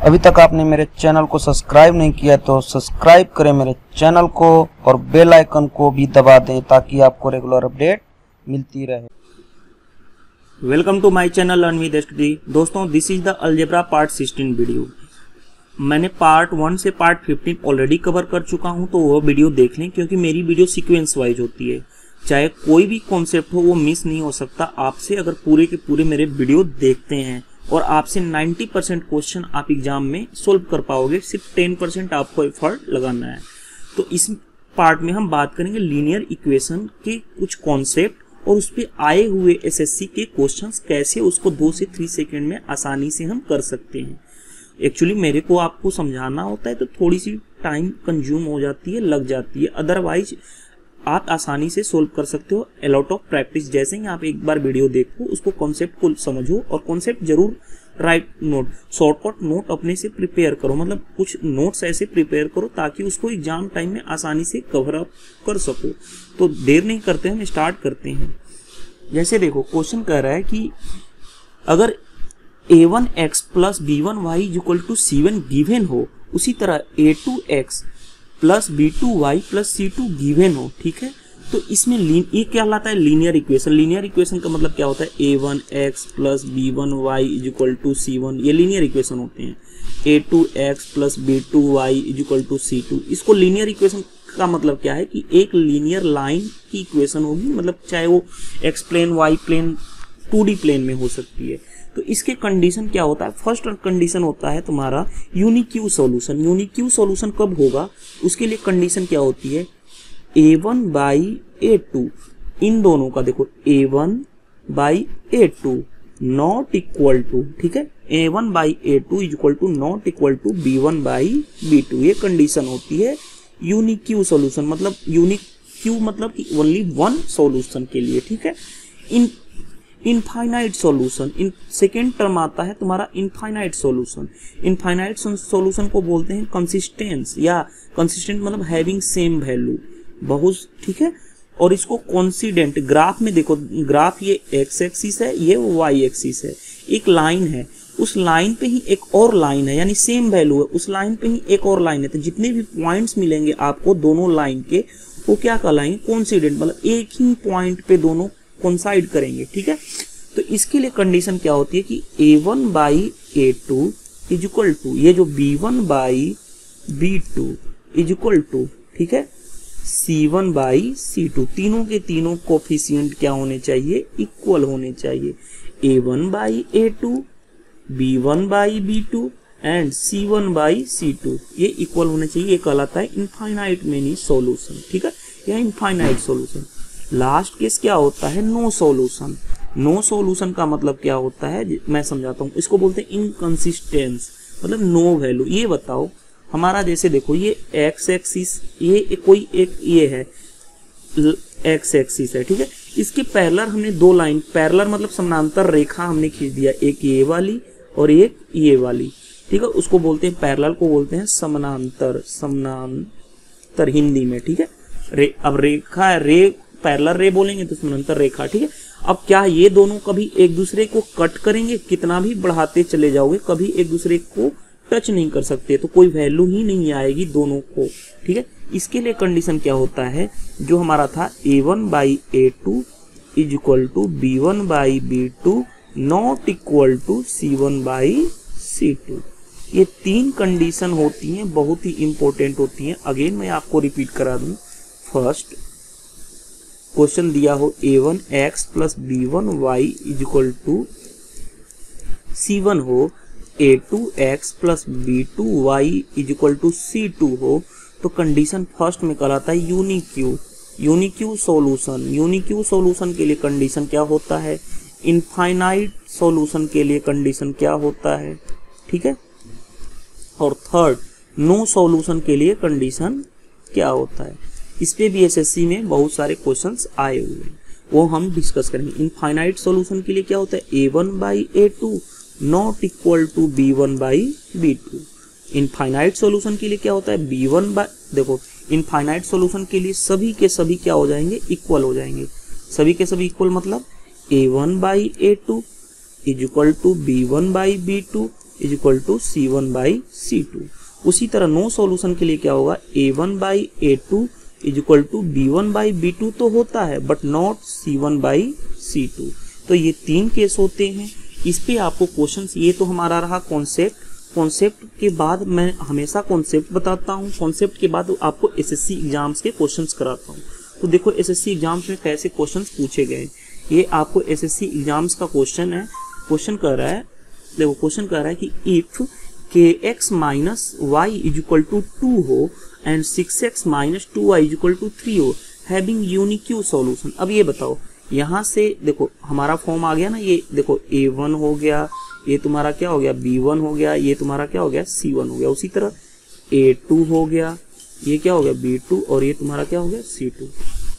अभी तक आपने मेरे चैनल को सब्सक्राइब नहीं किया तो सब्सक्राइब करें मेरे चैनल को और बेल आइकन को भी दबा दें ताकि आपको रेगुलर अपडेट मिलती रहे। Welcome to my channel learn with study. दोस्तों, this is the algebra part 16 video. मैंने पार्ट 1 से पार्ट 15 ऑलरेडी कवर कर चुका हूं, तो वो वीडियो देख लें क्योंकि मेरी वीडियो सीक्वेंस वाइज होती है। चाहे कोई भी कॉन्सेप्ट हो वो मिस नहीं हो सकता आपसे अगर पूरे के पूरे मेरे वीडियो देखते हैं, और आपसे 90% क्वेश्चन आप एग्जाम में सोल्व कर पाओगे। सिर्फ 10% आपको एफर्ट लगाना है। तो इस पार्ट में हम बात करेंगे लीनियर इक्वेशन के कुछ कॉन्सेप्ट और उस पर आए हुए एसएससी के क्वेश्चंस कैसे उसको 2 से 3 सेकेंड में आसानी से हम कर सकते हैं। एक्चुअली मेरे को आपको समझाना होता है तो थोड़ी सी टाइम कंज्यूम हो जाती है, लग जाती है, अदरवाइज आप आसानी से सोल्व कर सकते हो। अलॉट ऑफ प्रैक्टिस, जैसे ही आप एक बार वीडियो देखो, उसको कॉन्सेप्ट को समझो और कॉन्सेप्ट जरूर राइट नोट, शॉर्टकट नोट अपने से प्रिपेयर करो, मतलब कुछ नोट्स ऐसे प्रिपेयर करो ताकि उसको एग्जाम टाइम में आसानी से कवर अप कर सको। तो देर नहीं करते हम स्टार्ट करते हैं। जैसे देखो क्वेश्चन कह रहा है कि अगर a1x plus b1y equal to c1 given हो, उसी तरह a2x plus b2y plus c2 given हो, ठीक है, तो इसमें ये क्या लाता है? Linear equation. लीनियर इक्वेशन का मतलब क्या होता है? a1x plus b1y equal to c1, ये लीनियर इक्वेशन होते हैं। a2x plus b2y equal to c2, इसको लीनियर इक्वेशन का मतलब क्या है कि एक लीनियर लाइन की इक्वेशन होगी, मतलब चाहे वो x plane, y plane, 2D plane में हो सकती है। तो इसके कंडीशन क्या होता है? फर्स्ट कंडीशन होता है तुम्हारा यूनिक्यू सॉल्यूशन। यूनिक्यू सॉल्यूशन कब होगा? उसके लिए कंडीशन क्या होती है? a1 बाई a2, इन दोनों का देखो a1 by a2 not equal to, ठीक है, a1 by a2 equal to not equal to b1 by b2, ये कंडीशन होती है यूनिक्यू सॉल्यूशन। मतलब यूनिक्यू मतलब कि ओनली वन सॉल्यूशन के लिए, ठीक है। Infinite solution, in second term आता है तुम्हारा इनफाइनाइट सॉल्यूशन। इनफाइनाइट सॉल्यूशन को बोलते हैं कंसिस्टेंस, या कंसिस्टेंट मतलब हैविंग सेम वैल्यू, बहुत, ठीक है। और इसको कॉन्सिडेंट, ग्राफ में देखो, ग्राफ ये एक्स एक्सिस है, ये वाई एक्सिस है, एक लाइन है, उस लाइन पे ही एक और लाइन है, यानी सेम वैल्यू है, उस लाइन पे ही एक और लाइन है। तो जितने भी पॉइंट्स मिलेंगे आपको दोनों लाइन के, वो क्या कहलाएंगे? कॉन्सिडेंट, मतलब एक ही पॉइंट पे दोनों कोइंसाइड करेंगे, ठीक है। तो इसके लिए कंडीशन क्या होती है कि a1 by a2 equal to, ये जो b1 by b2 equal to, ठीक है, c1 बाई c2, तीनों के तीनों कोफिशिएंट क्या होने चाहिए? इक्वल होने चाहिए। a1 by a2, b1 by b2 and c1 by c2, ये इक्वल होने चाहिए। ये कहलाता है इनफाइनाइट मेनी सॉल्यूशन, ठीक है, या इनफाइनाइट सॉल्यूशन। लास्ट केस क्या होता है? No solution. नो सॉल्यूशन का मतलब क्या होता है, मैं समझाता हूँ। इसको बोलते हैं इनकंसिस्टेंस, मतलब नो वैल्यू। ये बताओ हमारा, जैसे देखो ये एक्स एक्सिस, ये कोई एक ये है एक्स एक्सिस है, ठीक है, इसके पैरेलल हमने दो लाइन, पैरेलल मतलब समानांतर रेखा हमने खींच दिया, एक ये वाली और एक ये वाली, ठीक है, उसको बोलते हैं पैरेलल, को बोलते हैं समानांतर, समानांतर हिंदी में, ठीक है। अब रेखा है, रे पैरेलल रे बोलेंगे तो समानांतर रेखा, ठीक है। अब क्या ये दोनों कभी एक दूसरे को कट करेंगे? कितना भी बढ़ाते चले जाओगे कभी एक दूसरे को टच नहीं कर सकते, तो कोई वैल्यू ही नहीं आएगी दोनों को, ठीक है। इसके लिए कंडीशन क्या होता है, जो हमारा था a1 by a2 equal to b1 by b2 not equal to c1 by c2। ये तीन कंडीशन होती हैं, बहुत ही इंपॉर्टेंट होती हैं। अगेन मैं आपको रिपीट करा दूं। फर्स्ट क्वेश्चन दिया हो a1x plus b1y equal to c1 हो, a2x plus b2y equal to c2 हो, तो कंडीशन फर्स्ट में कहलाता है यूनिक्यू। यूनिक्यू सॉल्यूशन, यूनिक्यू सॉल्यूशन के लिए कंडीशन क्या होता है? इनफाइनाइट सॉल्यूशन के लिए कंडीशन क्या होता है, ठीक है। और थर्ड नो सॉल्यूशन के लिए कंडीशन क्या होता है? इस पे भी एसएससी में बहुत सारे क्वेश्चंस आए हुए हैं, वो हम डिस्कस करेंगे। इनफाइनाइट सॉल्यूशन के लिए क्या होता है? a1 by a2 not equal to b1 by b2। Infinite solution के लिए क्या होता है? b1 बाई, देखो इनफाइनाइट सॉल्यूशन के लिए सभी के सभी क्या हो जाएंगे? इक्वल हो जाएंगे। सभी के सभी इक्वल मतलब a1 by a2 equal to b1 by b2 is equal to C1/C2। उसी तरह नो सॉल्यूशन के लिए क्या होगा, A1/A2 is equal to B1/B2 तो होता है बट नॉट C1/C2। तो ये 3 केस होते हैं। इस पे आपको क्वेश्चंस, ये तो हमारा रहा कॉन्सेप्ट के बाद मैं हमेशा कॉन्सेप्ट बताता हूँ, कॉन्सेप्ट के बाद आपको एसएससी एग्जाम्स के क्वेश्चंस कराता हूँ। तो देखो एसएससी एग्जाम्स में कैसे क्वेश्चंस पूछे गए, ये आपको एसएससी एग्जाम्स का क्वेश्चन है। क्वेश्चन कह रहा है, देखो क्वेश्चन कह रहा है कि if kx minus y is equal to 2 हो and 6x minus 2y is equal to 3 हो, हैविंग यूनिक्यू सॉल्यूशन। अब ये बताओ, यहाँ से देखो हमारा फॉर्म आ गया ना, ये देखो A1 हो गया, ये तुम्हारा क्या हो गया B1 हो गया, ये तुम्हारा क्या हो गया C1 हो गया। उसी तरह A2 हो गया, ये क्या हो गया B2 और ये तुम्हारा क्या हो गया C2।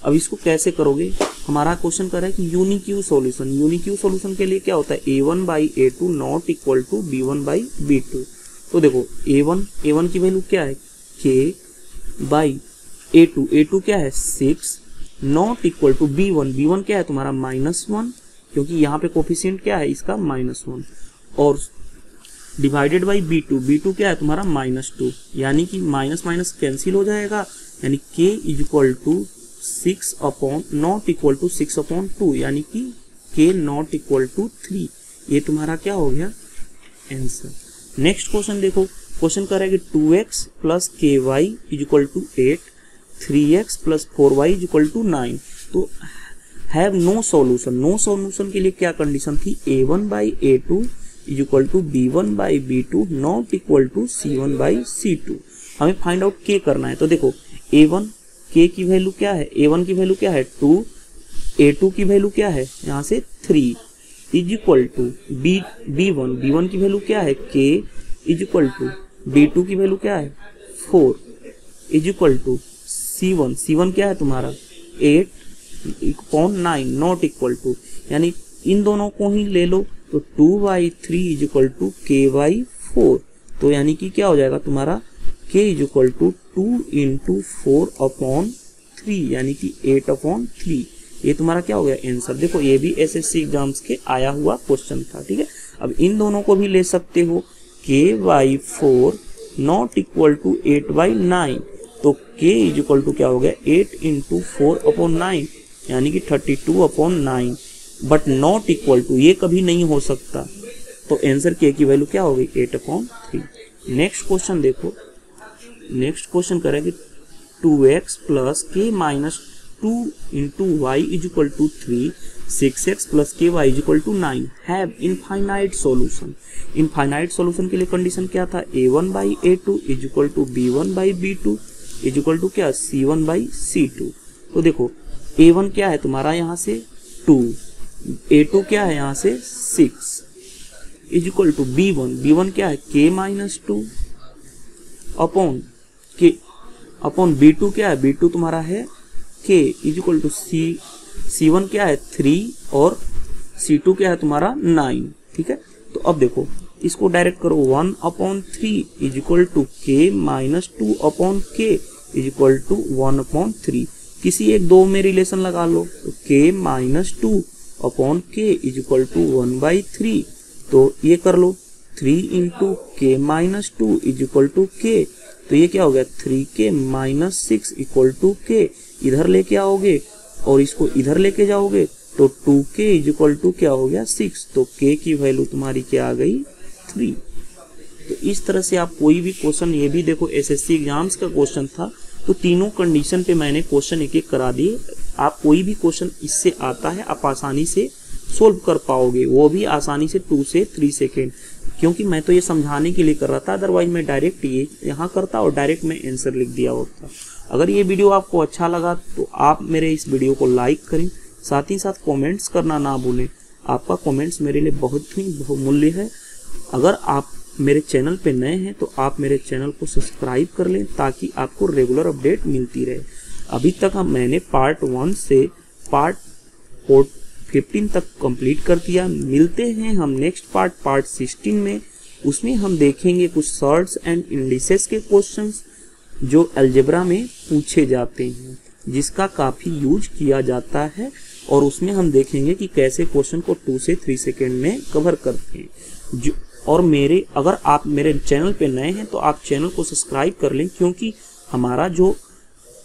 अब इसको कैसे करोगे, हमारा क्वेश्चन कर रहा है कि यूनिक्यू सॉल्यूशन। यूनिक्यू सॉल्यूशन के लिए क्या होता है, A1/A2 not equal to B1/B2। तो देखो A1 की वैल्यू क्या है K/A2, A2 क्या है 6 नॉट इक्वल टू B1 क्या है तुम्हारा -1, क्योंकि यहाँ पे कोफिशिएंट क्या है इसका -1, और डिवाइडेड बाई B2 क्या है तुम्हारा -2, यानी कि माइनस माइनस कैंसिल हो जाएगा, यानी K is equal to 6 upon not equal to 6/2, यानी कि K नॉट इक्वल टू 3। ये तुम्हारा क्या हो गया आंसर। नेक्स्ट क्वेश्चन देखो, क्वेश्चन कर रहा है कि 2x plus ky is equal to 8, 3x plus 4y is equal to 9। तो have no solution. No solution के लिए क्या कंडीशन थी, A1/A2 is equal to B1/B2 not equal to C1/C2। हमें फाइंड आउट K करना है। तो देखो A1 K की वैल्यू क्या है, A1 की वैल्यू क्या है 2, A2 की वैल्यू क्या है यहाँ से 3 इज इक्वल टू B1 की वैल्यू क्या है K is equal to B2 की वैल्यू क्या है 4 इज इक्वल टू C1 क्या है तुम्हारा 8/9 नॉट इक्वल टू, यानी इन दोनों को ही ले लो तो 2/3 इज इक्वल टू K/4। तो यानी कि क्या हो जाएगा तुम्हारा K इज इक्वल टू 2 × 4/3, यानी कि 8/3। ये तुम्हारा क्या हो गया आंसर। देखो ये भी एसएससी एग्जाम्स के आया हुआ क्वेश्चन था, ठीक है। अब इन दोनों को भी ले सकते हो, K/4 नॉट इक्वल टू 8/9, तो K इज इक्वल टू क्या हो गया 8 × 4/9, यानी कि 32/9, बट नॉट इक्वल टू, ये कभी नहीं हो सकता, तो आंसर K की वैल्यू क्या हो गई 8/3। नेक्स्ट क्वेश्चन देखो, नेक्स्ट क्वेश्चन करेंगे 2x plus k minus 2 × y is equal to 3, 6x plus ky is equal to 9, have infinite solution. Infinite solution के लिए कंडीशन क्या था, A1/A2 is equal to B1/B2 is equal to क्या C1/C2। तो देखो A1 क्या है तुम्हारा यहाँ से 2, A2 क्या है यहाँ से 6 इज इक्वल टू B1 क्या है K-2 अपॉन B2 क्या है, B2 तुम्हारा है K is equal to C1 क्या है 3 और C2 क्या है तुम्हारा 9, ठीक है। तो अब देखो इसको डायरेक्ट करो, 1/3 is equal to K-2/K is equal to 1/3। किसी एक दो में रिलेशन लगा लो, तो K-2/K इज इक्वल टू 1/3। तो ये कर लो 3 × K-2 is equal to K, तो ये क्या हो गया 3K-6 इक्वल टू K। इधर लेके आओगे और इसको इधर लेके जाओगे तो 2K इज इक्वल टू क्या हो गया 6, तो K की वैल्यू तुम्हारी क्या आ गई 3। तो इस तरह से आप कोई भी क्वेश्चन, ये भी देखो एसएससी एग्जाम्स का क्वेश्चन था, तो तीनों कंडीशन पे मैंने क्वेश्चन एक एक करा दिए। आप कोई भी क्वेश्चन इससे आता है आप आसानी से सोल्व कर पाओगे, वो भी आसानी से 2 से 3 सेकेंड, क्योंकि मैं तो ये समझाने के लिए कर रहा था, अदरवाइज मैं डायरेक्ट ये यहाँ करता और डायरेक्ट मैं आंसर लिख दिया होता। अगर ये वीडियो आपको अच्छा लगा तो आप मेरे इस वीडियो को लाइक करें, साथ ही साथ कमेंट्स करना ना भूलें। आपका कमेंट्स मेरे लिए बहुत ही बहुमूल्य है। अगर आप मेरे चैनल पे नए हैं तो आप मेरे चैनल को सब्सक्राइब कर लें ताकि आपको रेगुलर अपडेट मिलती रहे। अभी तक मैंने पार्ट 1 से पार्ट 15 तक कंप्लीट कर दिया। मिलते हैं हम नेक्स्ट पार्ट 16 में। उसमें हम देखेंगे कुछ सॉर्ट्स एंड इंडिसेस के क्वेश्चंस जो अलजेब्रा में पूछे जाते हैं, जिसका काफ़ी यूज किया जाता है, और उसमें हम देखेंगे कि कैसे क्वेश्चन को 2 से 3 सेकेंड में कवर करते हैं। और अगर आप मेरे चैनल पे नए हैं तो आप चैनल को सब्सक्राइब कर लें, क्योंकि हमारा जो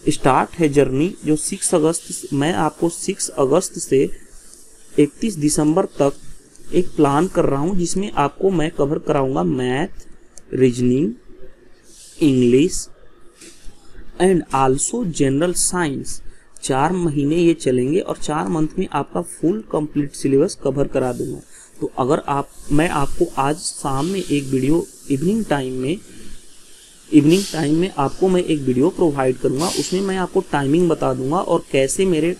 स्टार्ट है जर्नी जो 6 अगस्त, मैं आपको 6 अगस्त से 31 दिसंबर तक एक प्लान कर रहा हूं, जिसमें आपको मैं कवर कराऊंगा math, reasoning, English and also general science. 4 महीने ये चलेंगे और 4 मंथ में आपका फुल कंप्लीट सिलेबस कवर करा दूंगा। तो अगर मैं आपको आज शाम में एक वीडियो इवनिंग टाइम में आपको मैं एक वीडियो प्रोवाइड करूंगा, उसमें मैं आपको टाइमिंग बता दूंगा और कैसे मेरे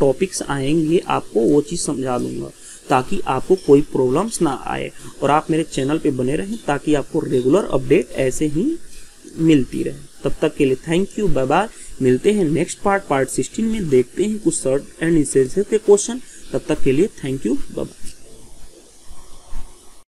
टॉपिक्स आएंगे आपको वो चीज़ समझा दूंगा, ताकि आपको कोई प्रॉब्लम्स ना आए और आप मेरे चैनल पे बने रहें, ताकि आपको रेगुलर अपडेट ऐसे ही मिलती रहे। तब तक के लिए थैंक यू, बाय बाय। मिलते हैं नेक्स्ट पार्ट 16 में, देखते हैं कुछ शॉर्ट एंड एसेंशियल के क्वेश्चन। तब तक के लिए थैंक यू, बाय बाय।